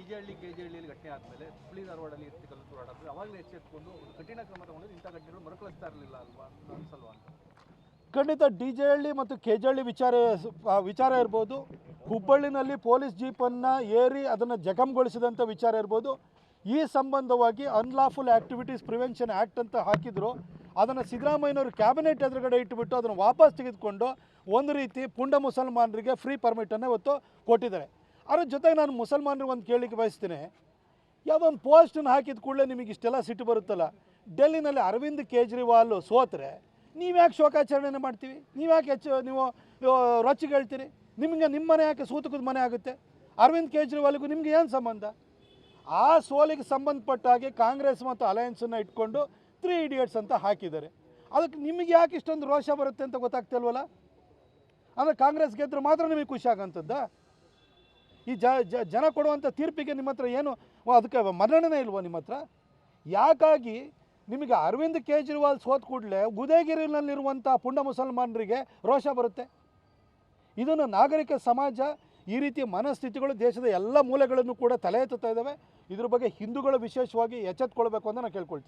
ಡಿಜೆಹಳ್ಳಿ ಕೆಜೆಹಳ್ಳಿಯಲ್ಲಿ ಘಟನೆ ಆದಮೇಲೆ ಹುಬ್ಳಿ ಧಾರವಾಡಲ್ಲಿ ಕಲ್ಲು ತೂರಾಟ ಆದರೆ ಅವಾಗಲೇ ಎಚ್ಚೆತ್ತುಕೊಂಡು ಒಂದು ಕಠಿಣ ಕ್ರಮ ತಗೊಂಡು ಇಂಥ ಘಟನೆಗಳು ಮರುಕಳಿಸ್ತಾ ಇರಲಿಲ್ಲ ಅಲ್ವಾ ಅನ್ಸಲ್ವಾ ಅಂತ. ಖಂಡಿತ ಡಿಜೆಹಳ್ಳಿ ಮತ್ತು ಕೆಜೆಹಳ್ಳಿ ವಿಚಾರ ಇರ್ಬೋದು, ಹುಬ್ಬಳ್ಳಿನಲ್ಲಿ ಪೊಲೀಸ್ ಜೀಪನ್ನು ಏರಿ ಅದನ್ನು ಜಖಂಗೊಳಿಸಿದಂಥ ವಿಚಾರ ಇರ್ಬೋದು. ಈ ಸಂಬಂಧವಾಗಿ ಅನ್ಲಾಫುಲ್ ಆ್ಯಕ್ಟಿವಿಟೀಸ್ ಪ್ರಿವೆನ್ಷನ್ ಆ್ಯಕ್ಟ್ ಅಂತ ಹಾಕಿದ್ರು. ಅದನ್ನು ಸಿದ್ದರಾಮಯ್ಯನವರು ಕ್ಯಾಬಿನೆಟ್ ಎದುರುಗಡೆ ಇಟ್ಟುಬಿಟ್ಟು ಅದನ್ನು ವಾಪಸ್ ತೆಗೆದುಕೊಂಡು ಒಂದು ರೀತಿ ಪುಂಡ ಮುಸಲ್ಮಾನರಿಗೆ ಫ್ರೀ ಪರ್ಮಿಟನ್ನು ಇವತ್ತು ಕೊಟ್ಟಿದ್ದಾರೆ. ಅದ್ರ ಜೊತೆಗೆ ನಾನು ಮುಸಲ್ಮಾನರಿಗೆ ಒಂದು ಕೇಳಲಿಕ್ಕೆ ಬಯಸ್ತೀನಿ, ಯಾವುದೋ ಒಂದು ಪೋಸ್ಟನ್ನು ಹಾಕಿದ ಕೂಡಲೇ ನಿಮಗೆ ಇಷ್ಟೆಲ್ಲ ಸಿಟ್ಟು ಬರುತ್ತಲ್ಲ. ಡೆಲ್ಲಿನಲ್ಲಿ ಅರವಿಂದ್ ಕೇಜ್ರಿವಾಲ್ ಸೋತ್ರೆ ನೀವ್ಯಾಕೆ ಶೋಕಾಚರಣೆ ಮಾಡ್ತೀವಿ? ನೀವ್ಯಾಕೆ ನೀವು ರೊಚ್ಚಿಗೆ ಹೇಳ್ತೀರಿ? ನಿಮಗೆ ನಿಮ್ಮ ಮನೆ ಯಾಕೆ ಸೂತಕದ ಮನೆ ಆಗುತ್ತೆ? ಅರವಿಂದ್ ಕೇಜ್ರಿವಾಲ್ಗೂ ನಿಮಗೆ ಏನು ಸಂಬಂಧ? ಆ ಸೋಲಿಗೆ ಸಂಬಂಧಪಟ್ಟ ಹಾಗೆ ಕಾಂಗ್ರೆಸ್ ಮತ್ತು ಅಲಯನ್ಸನ್ನು ಇಟ್ಕೊಂಡು 3 Idiots ಅಂತ ಹಾಕಿದ್ದಾರೆ. ಅದಕ್ಕೆ ನಿಮಗೆ ಯಾಕೆ ಇಷ್ಟೊಂದು ರೋಷ ಬರುತ್ತೆ ಅಂತ ಗೊತ್ತಾಗ್ತಿಲ್ವಲ್ಲ. ಅಂದರೆ ಕಾಂಗ್ರೆಸ್ ಗೆದ್ದರೆ ಮಾತ್ರ ನಿಮಗೆ ಖುಷಿ ಆಗೋಂಥದ್ದ? ಈ ಜನ ಕೊಡುವಂಥ ತೀರ್ಪಿಗೆ ನಿಮ್ಮ ಹತ್ರ ಏನು ಅದಕ್ಕೆ ಮನ್ನಣೆ ಇಲ್ವೋ ನಿಮ್ಮ ಹತ್ರ? ಯಾಕಾಗಿ ನಿಮಗೆ ಅರವಿಂದ್ ಕೇಜ್ರಿವಾಲ್ ಸೋತ ಕೂಡಲೇ ಉದಯಗಿರಿನಲ್ಲಿರುವಂಥ ಪುಂಡ ಮುಸಲ್ಮಾನರಿಗೆ ರೋಷ ಬರುತ್ತೆ? ಇದನ್ನು ನಾಗರಿಕ ಸಮಾಜ, ಈ ರೀತಿಯ ಮನಸ್ಥಿತಿಗಳು ದೇಶದ ಎಲ್ಲ ಮೂಲೆಗಳನ್ನು ಕೂಡ ತಲೆ ಎತ್ತುತ್ತಾ ಇದ್ದಾವೆ. ಇದ್ರ ಬಗ್ಗೆ ಹಿಂದೂಗಳು ವಿಶೇಷವಾಗಿ ಎಚ್ಚೆತ್ತುಕೊಳ್ಬೇಕು ಅಂತ ನಾನು ಕೇಳ್ಕೊಳ್ತೀನಿ.